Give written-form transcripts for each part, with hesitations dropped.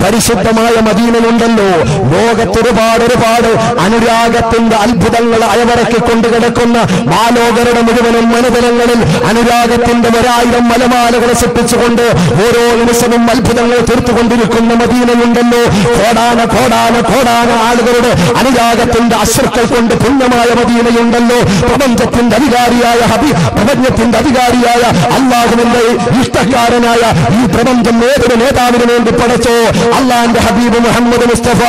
പരിശുദ്ധമായ മദീനയുണ്ടല്ലോ, ലോകത്തൊരുപാട് അനുരാഗത്തിന്റെ അത്ഭുതങ്ങൾ അയവറക്കി കൊണ്ട് കിടക്കുന്ന മാലോകരുടെ മുഴുവനും മനതലങ്ങളിൽ അനുരാഗത്തിന്റെ 1000 മലമാലകളെ സൃഷ്ടിച്ചുകൊണ്ട് ഓരോ നിമിഷവും അത്ഭുതങ്ങൾ തീർത്തുകൊണ്ടിരിക്കുന്ന മദീനയുണ്ടല്ലോ, കോടാന ആളുകളുടെ അനുരാഗത്തിന്റെ അശ്രുക്കൾ കൊണ്ട് പുണ്യമായ മദീനയുണ്ടല്ലോ, പ്രപഞ്ചത്തിന്റെ അധികാരിയായ അല്ലാഹുവിന്റെ ഇഷ്ടക്കാരനായ ഈ പ്രപഞ്ചം ഏതൊരു നേതാവിന് വേണ്ടി പടച്ചോ അള്ളാന്റെ ഹബീബ് മുഹമ്മദ് മുസ്തഫ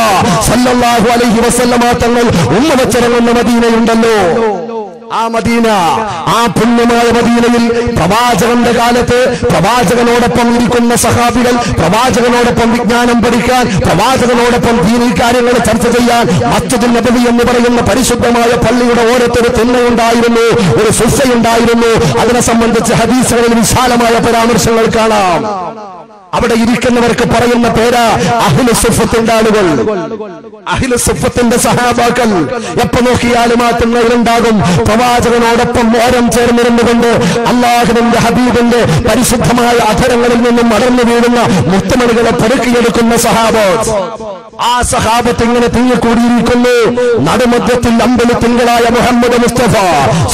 സല്ലല്ലാഹു അലൈഹി വസല്ലമ തങ്ങൾ ഉമ്മ വെച്ചിറങ്ങുന്ന മദീനയുണ്ടല്ലോ. ആ മദീന, ആ പുണ്യമായ മദീനയിൽ പ്രവാചകന്റെ കാലത്ത് പ്രവാചകനോടൊപ്പം ഇരിക്കുന്ന സഹാബികൾ, പ്രവാചകനോടൊപ്പം വിജ്ഞാനം പഠിക്കാൻ, പ്രവാചകനോടൊപ്പം ദീനീ കാര്യങ്ങൾ ചർച്ച ചെയ്യാൻ മസ്ജിദുൻ നബവി എന്ന് പറയുന്ന പരിശുദ്ധമായ പള്ളിയുടെ ഓരത്തൊരു തിണ്ണയുണ്ടായിരുന്നു, ഒരു സുഫയുണ്ടായിരുന്നു. അതിനെ സംബന്ധിച്ച് ഹദീസുകളിൽ വിശാലമായ പരാമർശങ്ങൾ കാണാം. അവിടെ ഇരിക്കുന്നവർക്ക് പറയുന്ന പേരാ അഹ്ലു സുഫത്തിന്റെ ആളുകൾ, അഹ്ലു സുഫത്തിന്റെ സഹാബാക്കൾ. എപ്പോ നോക്കിയാലും ആ തിണ്ണയിലുണ്ടാകും പ്രവാചകനോടൊപ്പം ഓരം ചേർന്നിരുന്നുകൊണ്ട് അല്ലാഹുവിന്റെ ഹബീബിന്റെ പരിശുദ്ധമായ അധരങ്ങളിൽ നിന്നും മടർന്നു വീഴുന്ന മുത്തമണികളെ പെറുക്കിയെടുക്കുന്ന സഹാബത്ത്. ആ സഹാബത്ത് ഇങ്ങനെ തിങ്ങിക്കൂടിയിരിക്കുന്നു. നടുമധ്യത്തിൽ അമ്പലി തിങ്കളായ മുഹമ്മദ് മുസ്തഫ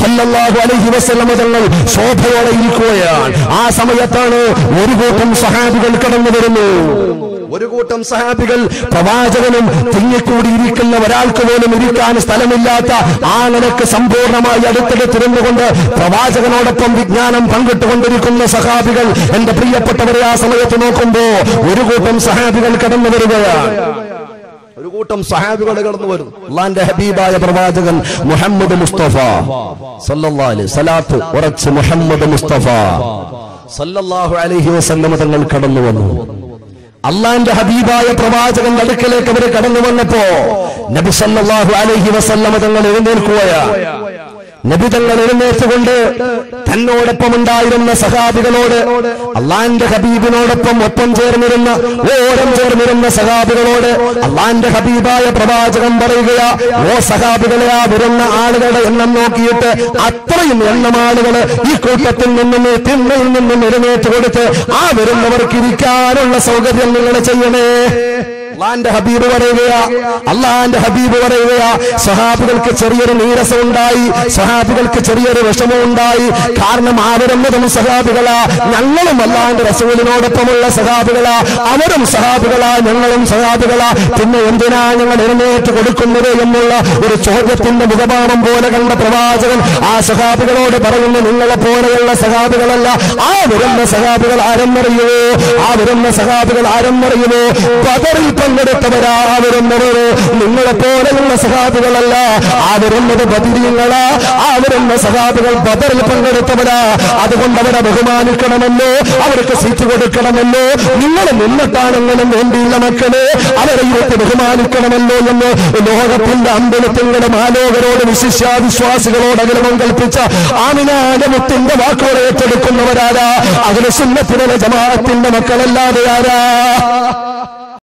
സല്ലല്ലാഹു അലൈഹി വസല്ലം തങ്ങൾ ശോഭയോടെ ഇരിക്കുകയാണ്. ആ സമയത്താണ് ഒരു കൂട്ടം സഹാബികൾ കടന്നു വരുന്നു. ഒരു കൂട്ടം സഹാബികൾ പ്രവാചകനും തിങ്ങിക്കൂടിയിരിക്കുന്ന ഒരാൾക്ക് പോലും ഇരിക്കാൻ സ്ഥലമില്ലാത്ത ആ നിലക്ക് സമ്പൂർണമായി അടുത്തടുത്തിരുന്നുകൊണ്ട് പ്രവാചകനോടൊപ്പം വിജ്ഞാനം പങ്കിട്ടുകൊണ്ടിരിക്കുന്ന സഹാബികൾ. എന്റെ പ്രിയപ്പെട്ടവരെ, ആ സമയത്ത് നോക്കുമ്പോ ഒരു കൂട്ടം സഹാബികൾ കടന്നു വരികയാണ്. ഒരു കൂട്ടം സഹാബികൾ കടന്നു വരും. അല്ലാഹുവിന്റെ ഹബീബായ പ്രവാചകൻ മുഹമ്മദ് മുസ്തഫ സല്ലല്ലാഹു അലൈഹി സ്വലാത്ത് ഉറച്ച് മുഹമ്മദ് മുസ്തഫ സല്ലല്ലാഹു അലൈഹി വസല്ലം തങ്ങൾ കടന്നു വന്നു. അള്ളാന്റെ ഹബീബായ പ്രവാചകന്റെ അടുക്കലേക്ക് അവർ കടന്നു വന്നപ്പോ നബി സല്ലല്ലാഹു അലൈഹി വസല്ലം തങ്ങൾ എഴുന്നേൽക്കുകയാണ്. നബി തങ്ങൾ എഴുന്നേറ്റുകൊണ്ട് തന്നോടൊപ്പം ഉണ്ടായിരുന്ന സഹാബികളോട്, അള്ളാന്റെ ഹബീബിനോടൊപ്പം ഓരം ചേർന്നിരുന്ന സഹാബികളോട് അള്ളാന്റെ ഹബീബായ പ്രവാചകൻ പറയുകയാ, ഓ സഹാബികളെ, ആ വരുന്ന ആളുകളുടെ എണ്ണം നോക്കിയിട്ട് അത്രയും എണ്ണം ആളുകൾ ഈ കൂട്ടത്തിൽ നിന്നും തിണ്ണയിൽ നിന്നും എഴുന്നേറ്റ് കൊടുത്ത് ആ വരുന്നവർക്ക് ഇരിക്കാനുള്ള സൗകര്യം നിങ്ങൾ ചെയ്യണേ. അള്ളാന്റെ ഹബീബ് പറയുകയാ, സഹാബികൾക്ക് ചെറിയൊരു നീരസം ഉണ്ടായി, സഹാബികൾക്ക് ചെറിയൊരു വിഷമം ഉണ്ടായി. കാരണം അവരെന്നതും സഹാബികളാ, ഞങ്ങളും അള്ളാന്റെ റസൂലിനോടൊപ്പമുള്ള സഹാബികളാ, അവരും സഹാബികളാ, ഞങ്ങളും സഹാബികളാ, പിന്നെ എന്തിനാ ഞങ്ങൾ എഴുന്നേറ്റ് കൊടുക്കുന്നത് എന്നുള്ള ഒരു ചോദ്യത്തിന്റെ മുഖഭാവം പോലെ കണ്ട പ്രവാചകൻ ആ സഹാബികളോട് പറയുന്നു, നിങ്ങളെ പോലെയുള്ള സഹാബികളല്ല, ആ വരുന്ന സഹാബികൾ ആരെന്നറിയുമോ? ബദറിൽ പങ്കെടുത്തവരാ വരുന്നവര്, നിങ്ങളെ പോലെയുള്ള സഹാബികളല്ല, ആ വരുന്നത് ബദരീങ്ങളാ, ആ വരുന്ന സഹാബികൾ ബദറിൽ പങ്കെടുത്തവരാ. അതുകൊണ്ട് അവരെ ബഹുമാനിക്കണമല്ലോ, അവർക്ക് സീറ്റ് കൊടുക്കണമല്ലോ. നിങ്ങൾ മുന്നിട്ടാണെങ്കിലും വേണ്ടിയുള്ള മക്കളെ അവരെ ഇരുത്തി ബഹുമാനിക്കണമല്ലോ എന്ന് ലോകത്തിന്റെ അമ്പലത്തിന്റെ മാലോകരോട് വിശ്വാസികളോട് അകലമം കൽപ്പിച്ച ആമിനാന്റെ മുത്തിന്റെ വാക്കുകൾ ഏറ്റെടുക്കുന്നവരാരാ? അഹ്ലു സുന്നത്തിന്റെ ജമാഅത്തിന്റെ മക്കളല്ലാതെ ആരാ?